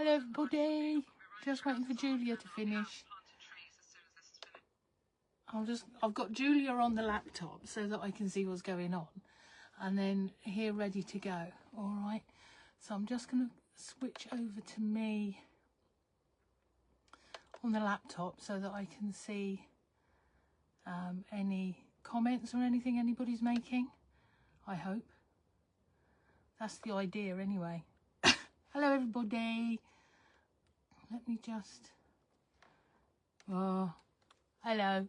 Hello everybody. Just waiting for Julia to finish. I've got Julia on the laptop so that I can see what's going on, and then here ready to go. All right. So I'm just going to switch over to me on the laptop so that I can see any comments or anything anybody's making. I hope. That's the idea anyway. Hello everybody. Let me just... Oh, hello.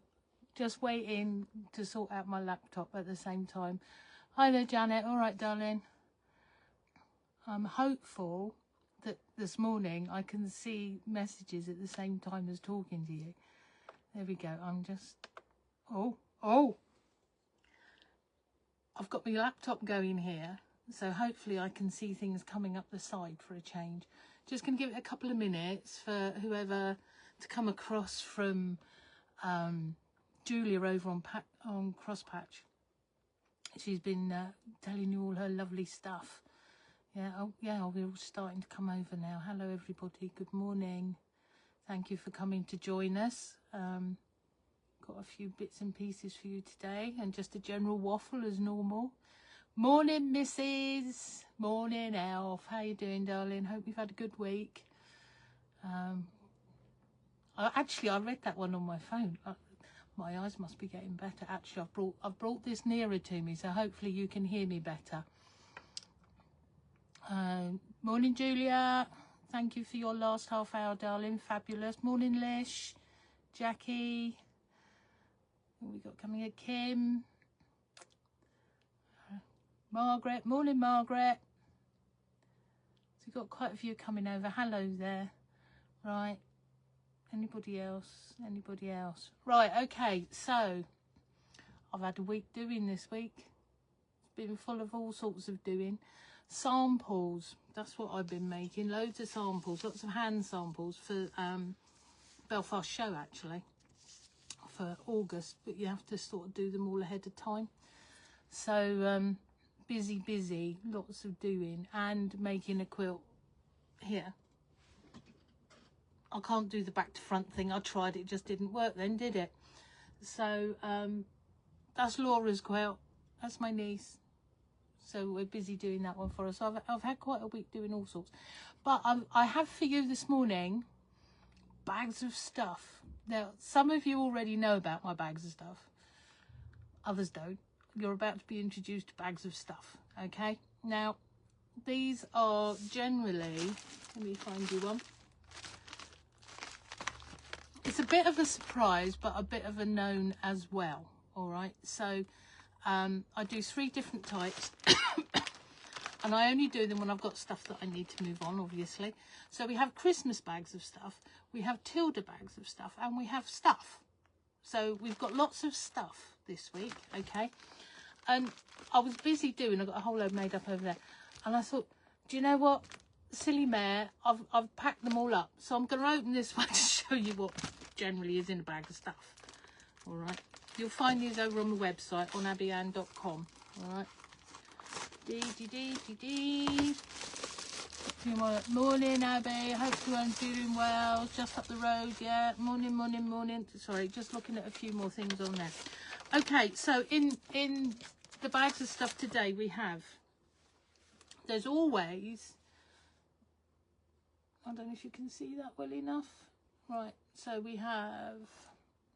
Just waiting to sort out my laptop at the same time. Hi there, Janet. All right, darling. I'm hopeful that this morning I can see messages at the same time as talking to you. There we go. I'm just... Oh! I've got my laptop going here, so hopefully I can see things coming up the side for a change. Just going to give it a couple of minutes for whoever to come across from Julia over on Crosspatch. She's been telling you all her lovely stuff. Yeah, oh yeah, we're all starting to come over now. Hello everybody, good morning. Thank you for coming to join us. Got a few bits and pieces for you today, and just a general waffle as normal. Morning, Mrs. Morning, Elf. How you doing, darling? Hope you've had a good week. I read that one on my phone. My eyes must be getting better. Actually, I've brought this nearer to me, so hopefully you can hear me better. Morning, Julia. Thank you for your last half hour, darling. Fabulous. Morning, Lish. Jackie. What we got coming in? Kim. Margaret. Morning, Margaret. So we've got quite a few coming over. Hello there. Right. Anybody else? Anybody else? Right, okay. So I've had a week doing this week. It's been full of all sorts of doing. Samples. That's what I've been making. Loads of samples. Lots of hand samples for Belfast show, actually. For August. But you have to sort of do them all ahead of time. So busy. Lots of doing. And making a quilt here. I can't do the back to front thing. I tried, it just didn't work then, did it? So that's Laura's quilt. That's my niece. So we're busy doing that one for us. So I've had quite a week doing all sorts. But I have for you this morning bags of stuff. Now, some of you already know about my bags of stuff. Others don't. You're about to be introduced to bags of stuff. Okay? Now, these are generally... Let me find you one. It's a bit of a surprise, but a bit of a known as well. All right. So I do 3 different types and I only do them when I've got stuff that I need to move on, obviously. So we have Christmas bags of stuff. We have Tilda bags of stuff, and we have stuff. So we've got lots of stuff this week. Okay. And I was busy doing, I got a whole load made up over there. And I thought, do you know what? Silly mare, I've packed them all up, so I'm going to open this one to show you what generally is in a bag of stuff. All right, you'll find these over on the website on Abbieanne.com. All right. Morning, Abby. Hope you are doing well. Just up the road, yeah. Morning. Sorry, just looking at a few more things on there. Okay, so in the bags of stuff today we have. There's always. I don't know if you can see that well enough. Right, so we have,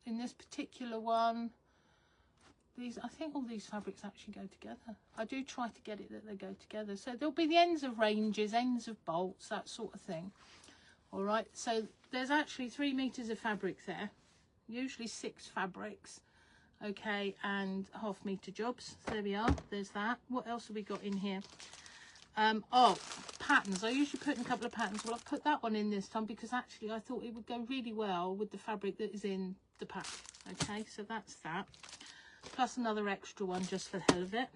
in this particular one, these, I think all these fabrics actually go together. I do try to get it that they go together. So there'll be the ends of ranges, ends of bolts, that sort of thing. All right, so there's actually 3 meters of fabric there, usually 6 fabrics. Okay, and ½ meter jobs. There we are, there's that. What else have we got in here? Oh, patterns. I usually put in a couple of patterns. Well, I've put that one in this time because actually I thought it would go really well with the fabric that is in the pack. Okay, so that's that. Plus another extra one just for the hell of it.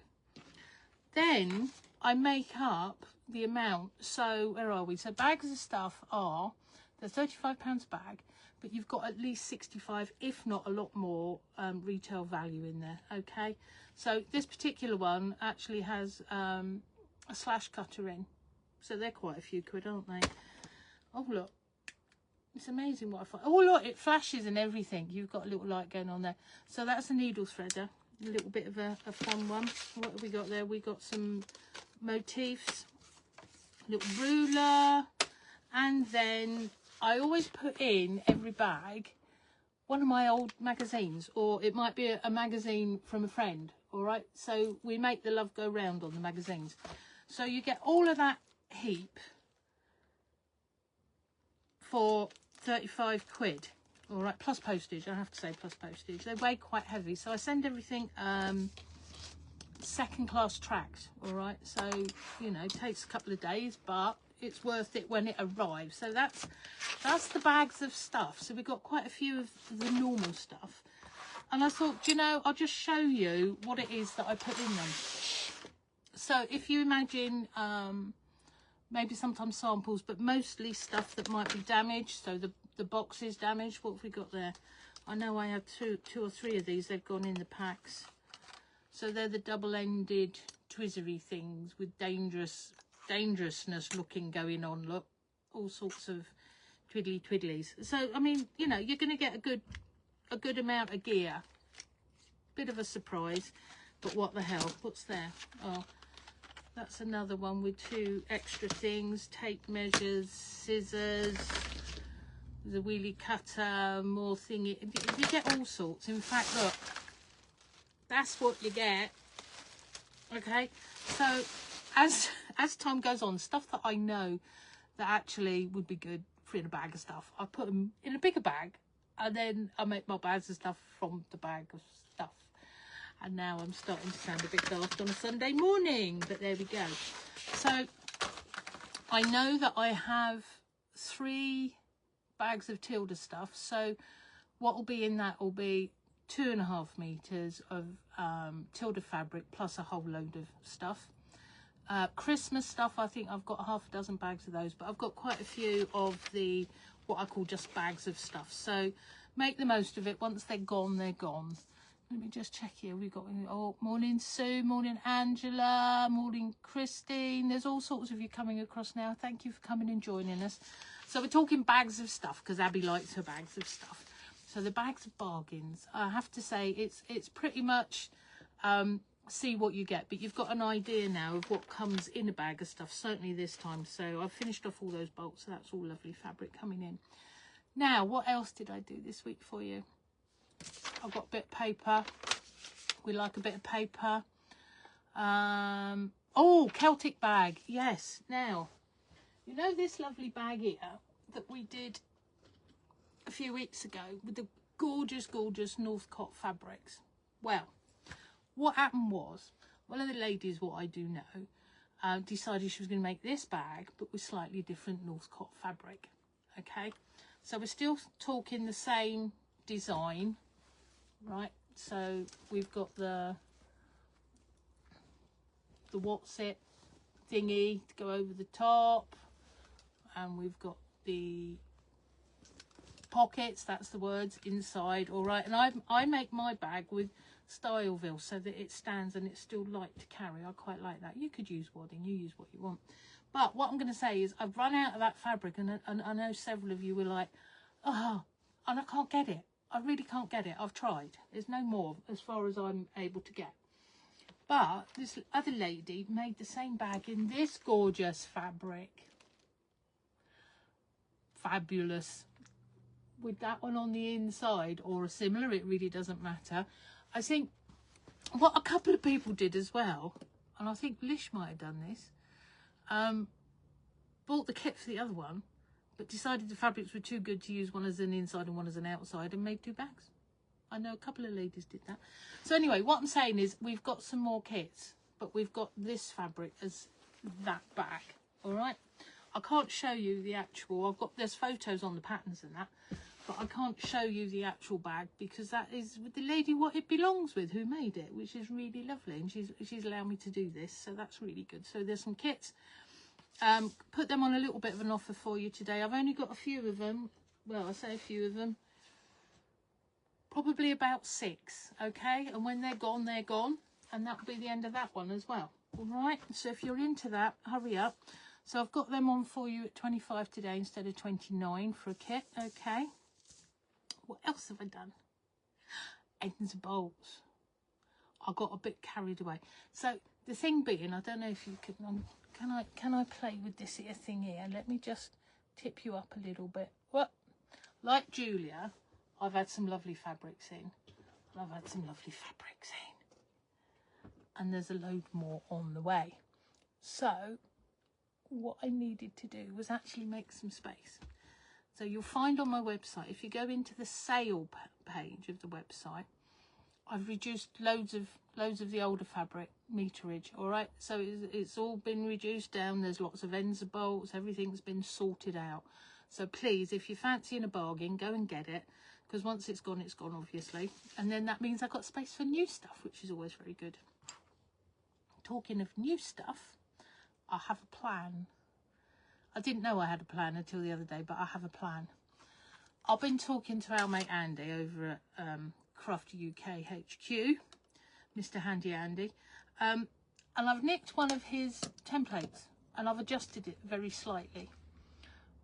Then I make up the amount. So where are we? So bags of stuff are, they're £35 a bag, but you've got at least 65, if not a lot more, retail value in there. Okay, so this particular one actually has... a slash cutter in, so they're quite a few quid, aren't they? Oh, look. It's amazing what I find. Oh, look, it flashes and everything. You've got a little light going on there. So that's a needle threader. A little bit of a fun one. What have we got there? We got some motifs. A little ruler. And then I always put in every bag one of my old magazines, or it might be a magazine from a friend. All right, so we make the love go round on the magazines. So you get all of that heap for 35 quid. All right, plus postage. I have to say plus postage. They weigh quite heavy, so I send everything second class tracked. All right, so you know, it takes a couple of days, but it's worth it when it arrives. So that's the bags of stuff. So we've got quite a few of the normal stuff, and I thought, you know, I'll just show you what it is that I put in them. So if you imagine maybe sometimes samples, but mostly stuff that might be damaged. So the box is damaged. What have we got there? I know I have two or three of these. They've gone in the packs. So they're the double-ended twizzery things with dangerousness looking going on. Look, all sorts of twiddly twiddlies. So I mean, you know, you're going to get a good amount of gear. Bit of a surprise, but what the hell? What's there? Oh, that's another one with two extra things: tape measures, scissors, the wheelie cutter, more thingy. You get all sorts. In fact, look, that's what you get. Okay, so as time goes on, stuff that I know that actually would be good for in a bag of stuff, I put them in a bigger bag, and then I make my bags of stuff from the bag of stuff. And now I'm starting to sound a bit daft on a Sunday morning, but there we go. So I know that I have 3 bags of Tilda stuff. So what will be in that will be 2.5 meters of Tilda fabric plus a whole load of stuff. Christmas stuff, I think I've got half a dozen bags of those, but I've got quite a few of the what I call just bags of stuff. So make the most of it. Once they're gone, they're gone. Let me just check here. We've got, oh, morning Sue, morning Angela, morning Christine. There's all sorts of you coming across now. Thank you for coming and joining us. So we're talking bags of stuff because Abby likes her bags of stuff. So the bags of bargains, I have to say, it's pretty much see what you get, but you've got an idea now of what comes in a bag of stuff, certainly this time. So I've finished off all those bolts, so that's all lovely fabric coming in. Now, what else did I do this week for you? I've got a bit of paper. We like a bit of paper. Oh, Celtic bag. Yes. Now, you know this lovely bag here that we did a few weeks ago with the gorgeous, gorgeous Northcott fabrics? Well, what happened was, one of the ladies, what I do know, decided she was going to make this bag, but with slightly different Northcott fabric. Okay, so we're still talking the same design, right? So we've got the what's it thingy to go over the top, and we've got the pockets, that's the words, inside. All right, and I make my bag with Styleville so that it stands and it's still light to carry. I quite like that. You could use wadding, you use what you want. But what I'm going to say is I've run out of that fabric, and I know several of you were like, oh, and I can't get it. I really can't get it. I've tried. There's no more as far as I'm able to get. But this other lady made the same bag in this gorgeous fabric. Fabulous. With that one on the inside or a similar, it really doesn't matter. I think what a couple of people did as well, and I think Lish might have done this, bought the kit for the other one, but decided the fabrics were too good to use one as an inside and one as an outside, and made 2 bags. I know a couple of ladies did that. So anyway, what I'm saying is we've got some more kits, but we've got this fabric as that bag. All right, I can't show you the actual, there's photos on the patterns and that, but I can't show you the actual bag because that is with the lady what it belongs with, who made it, which is really lovely, and she's allowed me to do this, so that's really good. So there's some kits. Put them on a little bit of an offer for you today. I've only got a few of them. Well, I say a few of them. Probably about 6, okay? And when they're gone, and that'll be the end of that one as well. All right? So if you're into that, hurry up. So I've got them on for you at 25 today instead of 29 for a kit. Okay. What else have I done? Ends and bolts. I got a bit carried away. So the thing being, I don't know if you can, can I play with this here thing here? Let me just tip you up a little bit. Well, like Julia, I've had some lovely fabrics in. I've had some lovely fabrics in. And there's a load more on the way. So what I needed to do was actually make some space. So you'll find on my website, if you go into the sale page of the website, I've reduced loads of the older fabric meterage. All right, so it's all been reduced down. There's lots of ends of bolts. Everything's been sorted out. So please, if you're fancying a bargain, go and get it, because once it's gone, obviously. And then that means I've got space for new stuff, which is always very good. Talking of new stuff, I have a plan. I didn't know I had a plan until the other day, but I have a plan. I've been talking to our mate Andy over at Craft UK HQ, Mr. Handy Andy, and I've nicked one of his templates and I've adjusted it very slightly.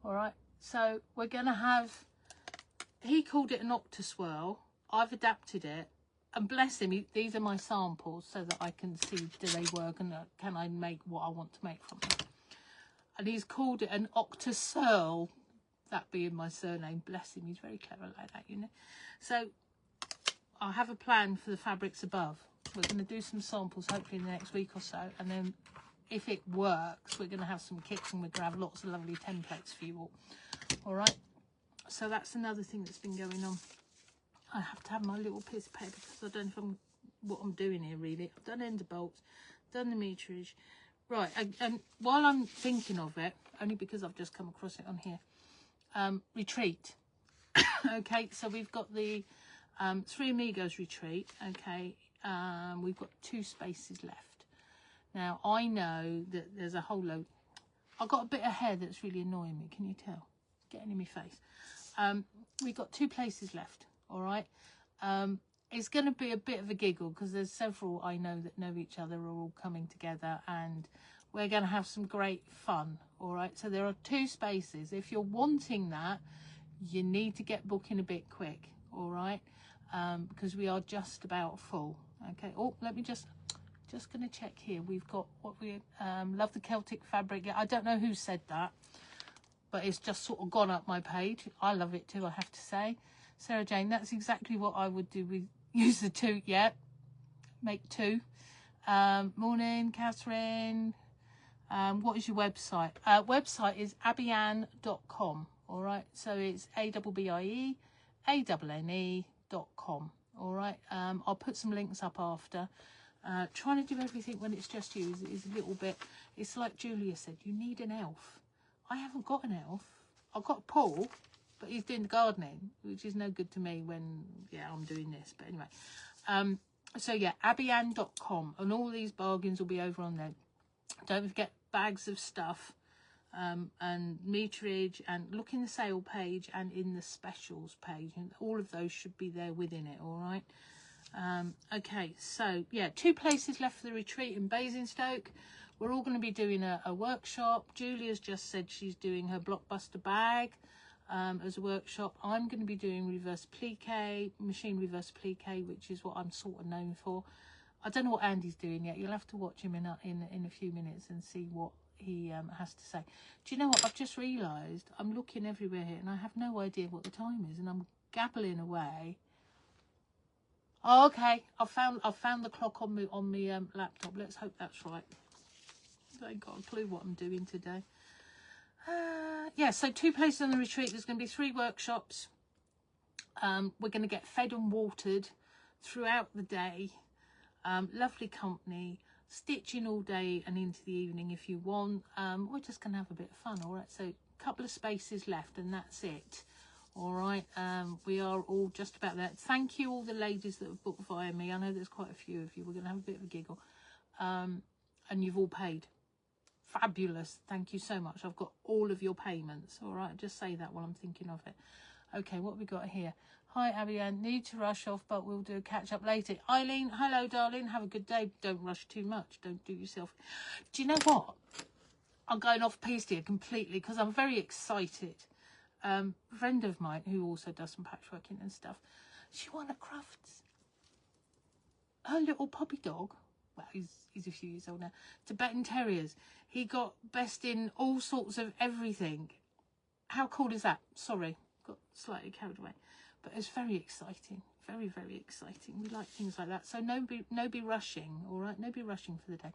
All right, so we're going to have, he called it an Oct-a-Searle. I've adapted it, and bless him, these are my samples so that I can see do they work and can I make what I want to make from them. And he's called it an Oct-a-Searle, that being my surname. Bless him, he's very clever like that, you know. So I have a plan for the fabrics above. We're going to do some samples hopefully in the next week or so, and then if it works, we're going to have some kits and we're going to have lots of lovely templates for you all right, so that's another thing that's been going on. I have to have my little piece of paper because I don't know what I'm doing here really. I've done end bolts, done the meterage, right, and while I'm thinking of it, only because I've just come across it on here, retreat. Okay, so we've got the 3 Amigos retreat. Okay, we've got 2 spaces left. Now I know that there's a whole load. I've got a bit of hair that's really annoying me, can you tell? Getting in my face. We've got 2 places left. All right, it's going to be a bit of a giggle because there's several I know that know each other are all coming together, and we're going to have some great fun. All right, so there are 2 spaces. If you're wanting that, you need to get booking a bit quick. All right, because we are just about full. Okay, oh, let me just going to check here. We've got what we love the Celtic fabric. Yeah, I don't know who said that, but it's just sort of gone up my page. I love it too, I have to say. Sarah Jane, that's exactly what I would do with use the 2. Yeah, make 2. Morning, Catherine. What is your website? Website is Abbieanne.com. All right, so it's ABBIEANNE.com. All right, I'll put some links up after. Trying to do everything when it's just you is a little bit, it's like Julia said, you need an elf. I haven't got an elf. I've got Paul, but he's doing the gardening, which is no good to me when, yeah, I'm doing this. But anyway, so yeah, Abbieanne.com, and all these bargains will be over on there. Don't forget bags of stuff, and meterage, and look in the sale page and in the specials page, and all of those should be there within it. All right. Okay, so yeah, 2 places left for the retreat in Basingstoke. We're all going to be doing a workshop. Julia's just said she's doing her blockbuster bag as a workshop. I'm going to be doing reverse plique, machine reverse plique, which is what I'm sort of known for. I don't know what Andy's doing yet. You'll have to watch him in a few minutes and see what he has to say. Do you know what? I've just realised I'm looking everywhere here and I have no idea what the time is, and I'm gabbling away. Oh, okay, I've found the clock on my laptop. Let's hope that's right. I ain't got a clue what I'm doing today. Yeah, so 2 places on the retreat. There's going to be 3 workshops. We're going to get fed and watered throughout the day. Lovely company, stitching all day and into the evening if you want. We're just going to have a bit of fun. All right, so a couple of spaces left and that's it. All right, we are all just about there. Thank you all the ladies that have booked via me. I know there's quite a few of you. We're going to have a bit of a giggle, and you've all paid. Fabulous. Thank you so much. I've got all of your payments. All right, just say that while I'm thinking of it. Okay, what have we got here? Hi Abbieanne, need to rush off, but we'll do a catch up later. Eileen, hello darling, have a good day. Don't rush too much. Don't do yourself. Do you know what? I'm going off piste here completely because I'm very excited. A friend of mine who also does some patchworking and stuff, she won a Crufts. Her little puppy dog, well, he's a few years old now, Tibetan Terriers. He got best in all sorts of everything. How cool is that? Sorry, got slightly carried away. But it's very exciting. Very, very exciting. We like things like that. So no be rushing, all right? No be rushing for the day.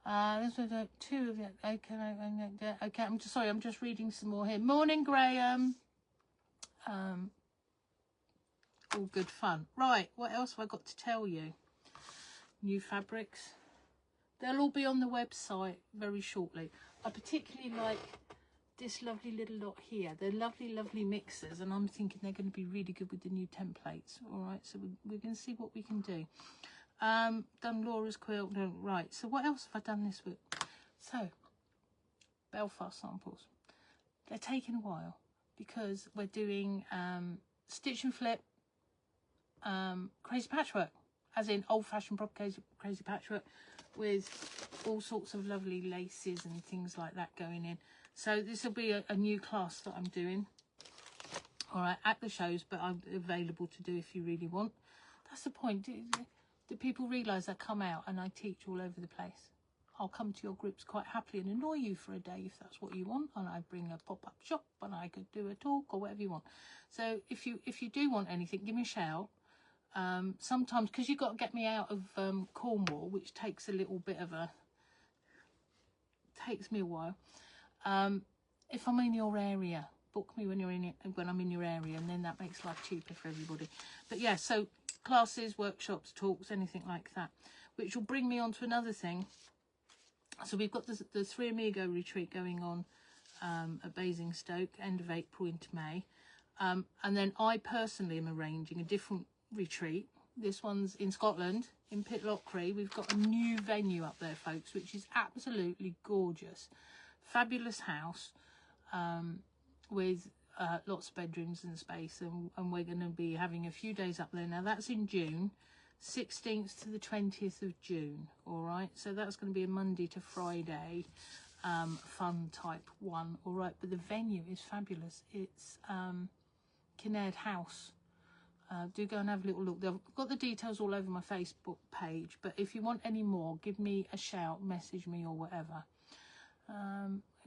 This was two of it. Okay, I'm just sorry, I'm just reading some more here. Morning, Graham. All good fun. Right, what else have I got to tell you? New fabrics. They'll all be on the website very shortly. I particularly like this lovely little lot here. They're lovely, lovely mixers, and I'm thinking they're going to be really good with the new templates. All right, so we're going to see what we can do. Done Laura's quilt. No, right, so what else have I done this with? So Belfast samples. They're taking a while because we're doing stitch and flip crazy patchwork, as in old-fashioned proper crazy patchwork with all sorts of lovely laces and things like that going in. So this will be a new class that I'm doing, all right, at the shows, but I'm available to do if you really want. That's the point. Do people realise I come out and I teach all over the place? I'll come to your groups quite happily and annoy you for a day if that's what you want, and I bring a pop-up shop and I could do a talk or whatever you want. So if you do want anything, give me a shout. Sometimes, because you've got to get me out of Cornwall, which takes a little bit of takes me a while. If I'm in your area, book me when I'm in your area, and then that makes life cheaper for everybody. But yeah, so classes, workshops, talks, anything like that, which will bring me on to another thing. So we've got the 3 Amigo retreat going on at Basingstoke, end of April into May. And then I personally am arranging a different retreat. This one's in Scotland, in Pitlochry. We've got a new venue up there, folks, which is absolutely gorgeous. Fabulous house with lots of bedrooms and space, and we're going to be having a few days up there. Now that's in June, 16th to the 20th of June, all right? So that's going to be a Monday to Friday fun type one, all right? But the venue is fabulous. It's Kinnaird House. Do go and have a little look. They've got the details all over my Facebook page, but if you want any more, give me a shout, message me or whatever.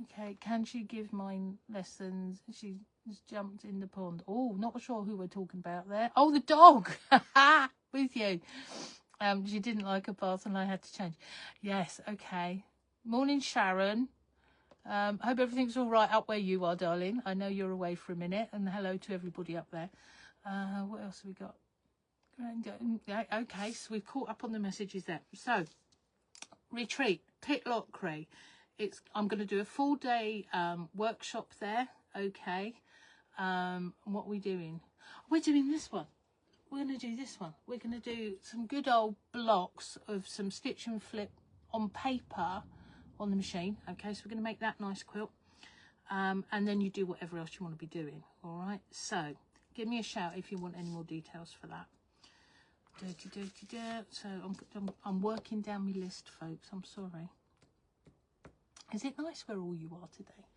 Okay, can she give mine lessons? She just jumped in the pond. Oh, not sure who we're talking about there. Oh, the dog with you. She didn't like her bath and I had to change. Yes, okay. Morning, Sharon. Hope everything's all right up where you are, darling. I know you're away for a minute, and hello to everybody up there. What else have we got? Okay, so we've caught up on the messages there. So, retreat, Pitlochry. I'm going to do a full day workshop there. Okay. What are we doing? We're doing this one. We're going to do this one. We're going to do some good old blocks of some stitch and flip on paper on the machine. Okay, so we're going to make that nice quilt. And then you do whatever else you want to be doing. All right. So give me a shout if you want any more details for that. So I'm working down my list, folks. I'm sorry. Is it nice where all you are today?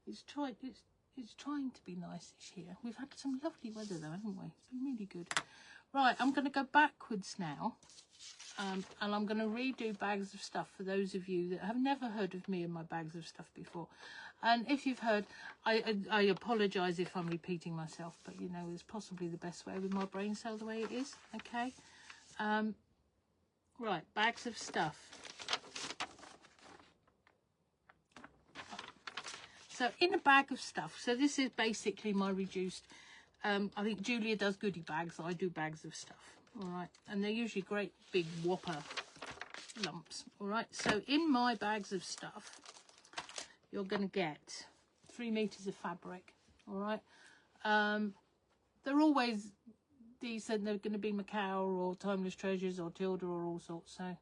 It's trying to be nice-ish here. We've had some lovely weather though, haven't we? It's been really good. Right, I'm going to go backwards now. And I'm going to redo bags of stuff for those of you that have never heard of me and my bags of stuff before. And if you've heard, I apologise if I'm repeating myself, but you know, it's possibly the best way with my brain cell the way it is. Okay. Right, bags of stuff. So in a bag of stuff, so this is basically my reduced, I think Julia does goodie bags, I do bags of stuff, all right? And they're usually great big whopper lumps, all right? So in my bags of stuff, you're going to get 3 meters of fabric, all right? They're always decent. They're going to be Macau or Timeless Treasures or Tilda or all sorts. So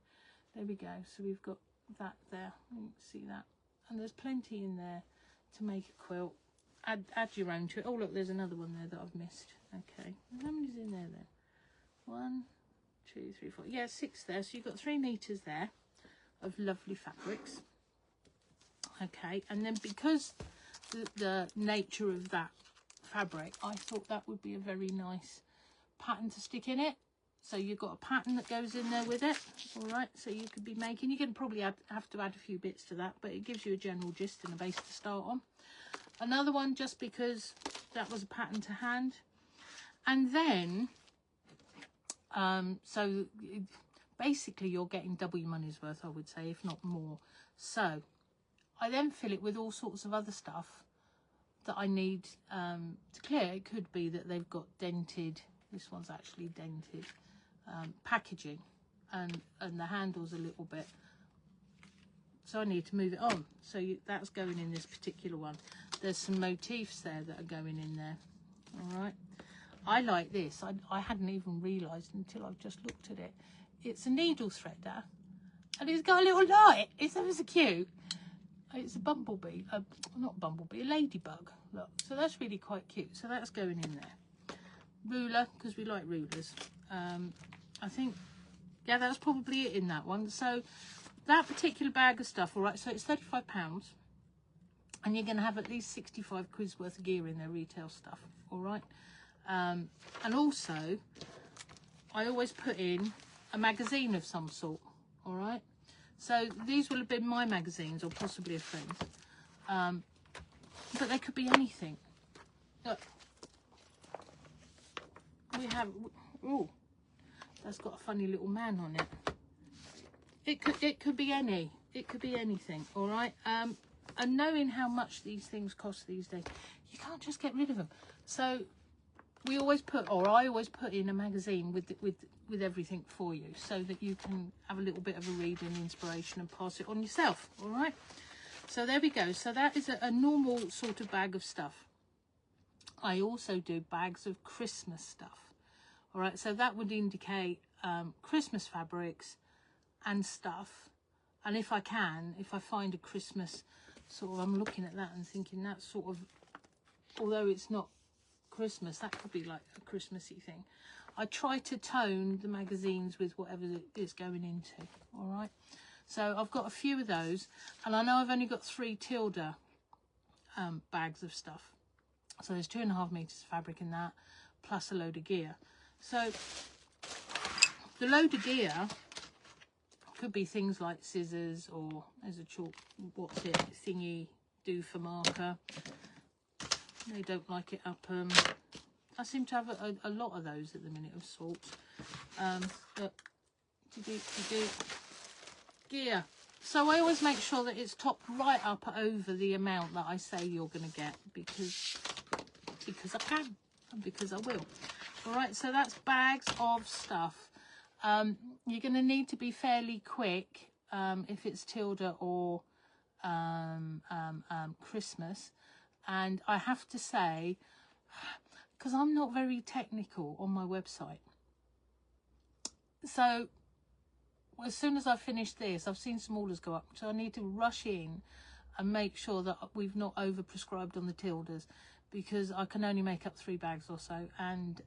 there we go. So we've got that there. You can see that. And there's plenty in there to make a quilt. Add your own to it. Oh, look, there's another one there that I've missed. Okay. How many's in there then? 1, 2, 3, 4. Yeah, 6 there. So you've got 3 meters there of lovely fabrics. Okay, and then because the nature of that fabric, I thought that would be a very nice pattern to stick in it. So you've got a pattern that goes in there with it. All right, so you could be making, you can probably have to add a few bits to that, but it gives you a general gist and a base to start on. Another one just because that was a pattern to hand. And then so basically you're getting double your money's worth, I would say, if not more. So I then fill it with all sorts of other stuff that I need to clear. It could be that they've got dented, this one's actually dented, packaging, and the handle's a little bit, so I need to move it on. So that's going in this particular one. There's some motifs there that are going in there. All right, I like this. I hadn't even realised until I've just looked at it. It's a needle threader, and it's got a little light. It's ever so cute. It's a bumblebee, not bumblebee, a ladybug. Look, so that's really quite cute. So that's going in there. Ruler, because we like rulers. I think, yeah, that's probably it in that one. So that particular bag of stuff, all right, so it's £35, and you're going to have at least 65 quid's worth of gear in there, retail stuff, all right. And also, I always put in a magazine of some sort, all right. So these will have been my magazines, or possibly a friend, but they could be anything. Look, we have, oh, that's got a funny little man on it. It could be anything, all right. And knowing how much these things cost these days, you can't just get rid of them. So we always put, or I always put in a magazine with everything for you, so that you can have a little bit of a read and inspiration and pass it on yourself, all right. So there we go. So that is a normal sort of bag of stuff. I also do bags of Christmas stuff, all right. So that would indicate Christmas fabrics and stuff, and if I find a Christmas sort of, I'm looking at that and thinking that sort of, although it's not Christmas, that could be like a Christmassy thing. I try to tone the magazines with whatever it is going into, all right. So I've got a few of those, and I know I've only got 3 Tilda bags of stuff. So there's 2.5 meters of fabric in that, plus a load of gear. So the load of gear could be things like scissors, or there's a chalk, what's it, thingy, do for marker. They don't like it up. I seem to have a lot of those at the minute of sorts. But gear. So I always make sure that it's topped right up over the amount that I say you're going to get, because I can, and because I will. All right, so that's bags of stuff. You're going to need to be fairly quick if it's Tilda or Christmas. And I have to say, because I'm not very technical on my website, so as soon as I finish this, I've seen some orders go up, so I need to rush in and make sure that we've not over prescribed on the Tildas, because I can only make up 3 bags or so, and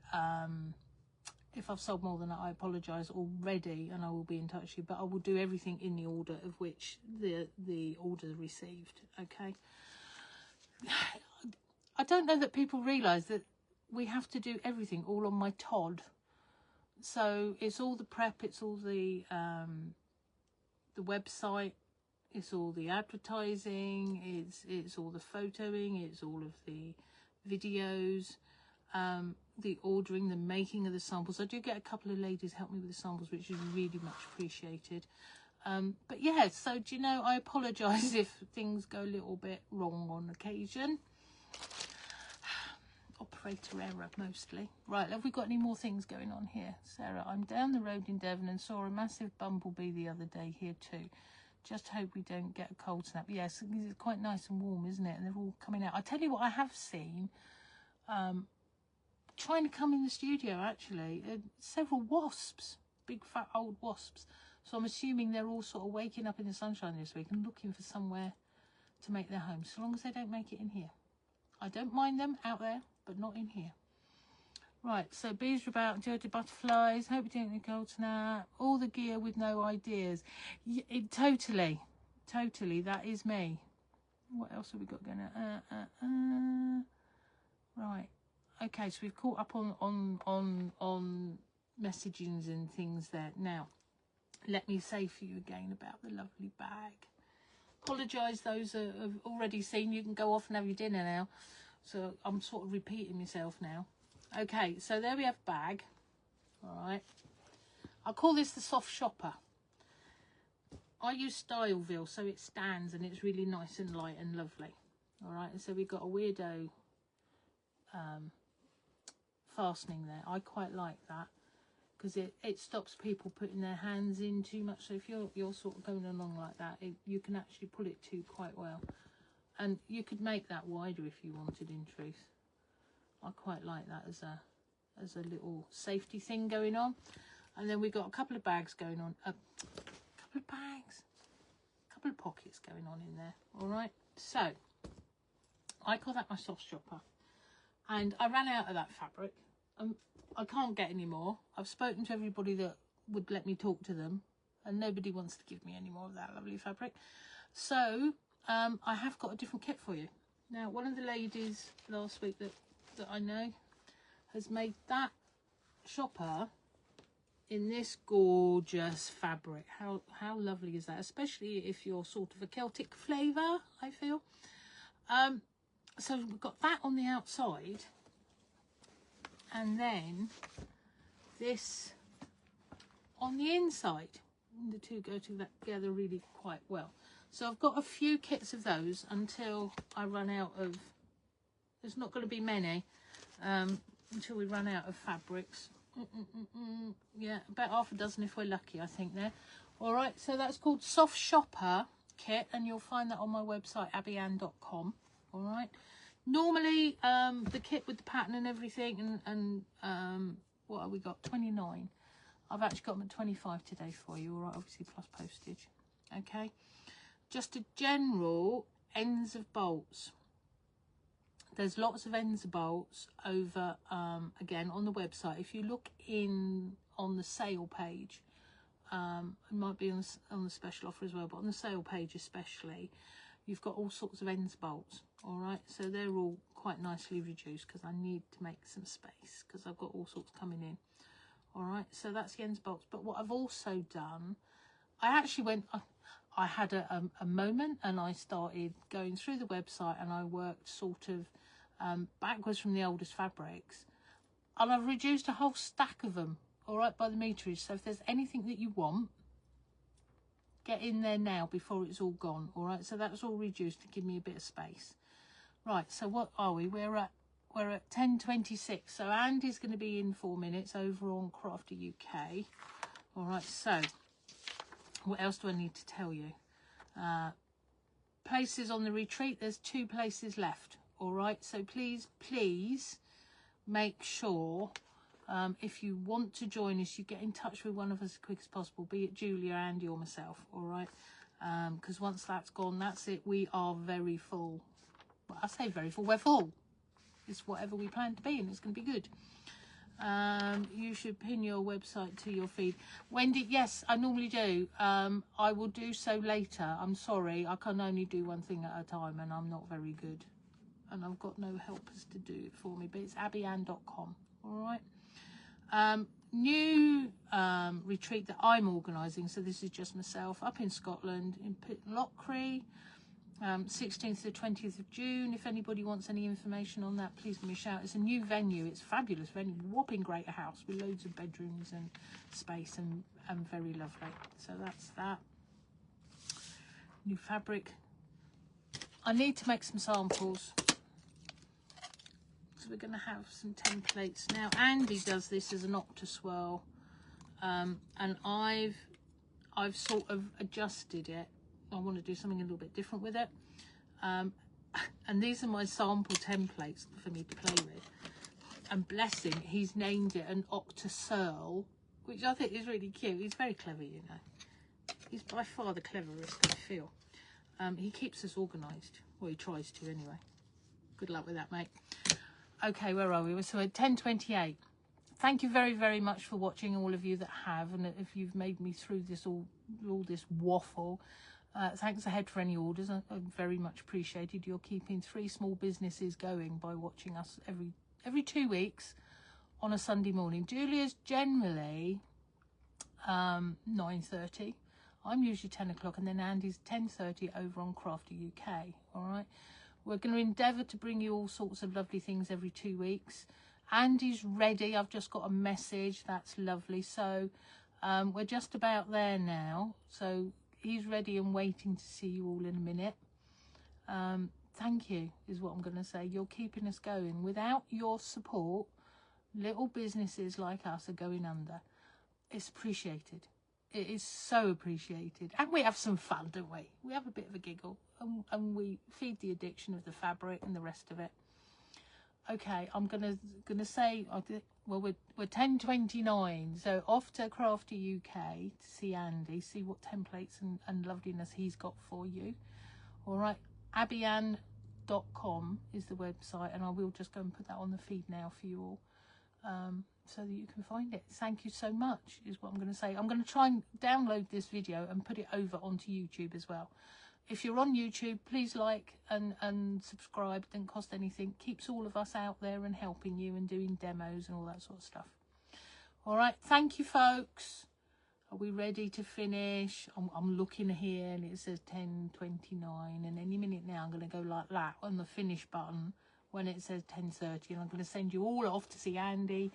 if I've sold more than that, I apologise already, and I will be in touch with you, but I will do everything in the order of which the order received, okay. I don't know that people realise that we have to do everything all on my Todd. So it's all the prep, it's all the website, it's all the advertising, it's all the photoing, it's all of the videos, the ordering, the making of the samples. I do get a couple of ladies help me with the samples, which is really much appreciated. But yeah, so do you know, I apologise if things go a little bit wrong on occasion. Operator error mostly. Right, have we got any more things going on here? Sarah, I'm down the road in Devon and saw a massive bumblebee the other day here too. Just hope we don't get a cold snap. Yes, it's quite nice and warm, isn't it? And they're all coming out. I tell you what, I have seen trying to come in the studio actually, several wasps, big fat old wasps. So I'm assuming they're all sort of waking up in the sunshine this week and looking for somewhere to make their home, so long as they don't make it in here. I don't mind them out there, but not in here. Right, so bees are about, dirty butterflies, hope you don't get a cold snap, all the gear with no ideas. Totally, that is me. What else have we got going on? Right. Okay, so we've caught up on messagings and things there. Now, let me say for you again about the lovely bag. Apologise those that have already seen. You can go off and have your dinner now. So I'm sort of repeating myself now. Okay, so there we have bag. All right. I call this the soft shopper. I use Styleville, so it stands and it's really nice and light and lovely. All right, and so we've got a weirdo fastening there. I quite like that because it stops people putting their hands in too much. So if you're sort of going along like that, you can actually pull it to quite well. And you could make that wider if you wanted, in truth. I quite like that as a little safety thing going on. And then we've got a couple of bags going on. A couple of bags. A couple of pockets going on in there. All right. So I call that my soft shopper. And I ran out of that fabric. I can't get any more. I've spoken to everybody that would let me talk to them. And nobody wants to give me any more of that lovely fabric. So I have got a different kit for you. Now, one of the ladies last week that I know has made that shopper in this gorgeous fabric. How lovely is that? Especially if you're sort of a Celtic flavour, I feel. So we've got that on the outside. And then this on the inside. The two go together really quite well. So I've got a few kits of those until I run out of, there's not going to be many until we run out of fabrics. Yeah, about half a dozen if we're lucky, I think there. All right, so that's called Soft Shopper Kit, and you'll find that on my website, abbieanne.com. All right. Normally, the kit with the pattern and everything, and what have we got? 29. I've actually got them at 25 today for you. All right, obviously plus postage. Okay. Just a general ends of bolts. There's lots of ends of bolts over, again, on the website. If you look in on the sale page, it might be on the special offer as well, but on the sale page especially, you've got all sorts of ends bolts. All right, so they're all quite nicely reduced because I need to make some space because I've got all sorts coming in. All right, so that's the ends bolts. But what I've also done, I actually went, I had a moment and I started going through the website and I worked sort of backwards from the oldest fabrics, and I've reduced a whole stack of them, all right, by the meterage. So if there's anything that you want, get in there now before it's all gone. All right, so that's all reduced to give me a bit of space. Right, so what are we? We're at 10:26. So Andy's going to be in 4 minutes over on Crafter UK. All right, so what else do I need to tell you? Places on the retreat. There's 2 places left. All right, so please make sure if you want to join us, you get in touch with one of us as quick as possible, be it Julia, Andy or myself. All right, because once that's gone, that's it. We are very full. Well, I say very full, we're full. It's whatever we plan to be, and it's going to be good. You should pin your website to your feed. Wendy, yes, I normally do. I will do so later. I'm sorry, I can only do one thing at a time, and I'm not very good. And I've got no helpers to do it for me, but it's abbieanne.com. All right. New retreat that I'm organising, so this is just myself, up in Scotland, in Pitlochry, 16th to the 20th of June. If anybody wants any information on that, please give me a shout. It's a new venue. It's a fabulous venue, whopping great house with loads of bedrooms and space and very lovely. So that's that. New fabric. I need to make some samples. So we're going to have some templates. Now Andy does this as an Oct-a-Searle, and I've sort of adjusted it. I want to do something a little bit different with it, and these are my sample templates for me to play with. And bless him, he's named it an Oct-a-Searle, which I think is really cute. He's very clever, you know. He's by far the cleverest, I feel. He keeps us organised, well, he tries to anyway. Good luck with that, mate. Okay, where are we? So at 10:28. Thank you very, very much for watching, all of you that have, and if you've made me through this all this waffle. Thanks ahead for any orders. I very much appreciated. You're keeping 3 small businesses going by watching us every 2 weeks on a Sunday morning. Julia's generally 9:30. I'm usually 10 o'clock, and then Andy's 10:30 over on Crafty UK. All right. We're going to endeavour to bring you all sorts of lovely things every 2 weeks. Andy's ready. I've just got a message. That's lovely. So we're just about there now. So he's ready and waiting to see you all in a minute. Thank you is what I'm going to say. You're keeping us going. Without your support, little businesses like us are going under. It's appreciated. It is so appreciated. And we have some fun, don't we? We have a bit of a giggle, and we feed the addiction of the fabric and the rest of it. Okay, I'm gonna say, well, we're 10:29, so off to Crafty UK to see Andy, see what templates and loveliness he's got for you. All right, Abbieanne.com is the website, and I will just go and put that on the feed now for you all, so that you can find it. Thank you so much is what I'm going to say. I'm going to try and download this video and put it over onto YouTube as well. If you're on YouTube, please like and subscribe. It doesn't cost anything. Keeps all of us out there and helping you and doing demos and all that sort of stuff. All right, thank you, folks. Are we ready to finish? I'm looking here and it says 10:29, and any minute now I'm going to go like that on the finish button when it says 10:30, and I'm going to send you all off to see Andy,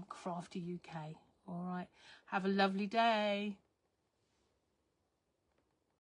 Crafty UK. All right, have a lovely day.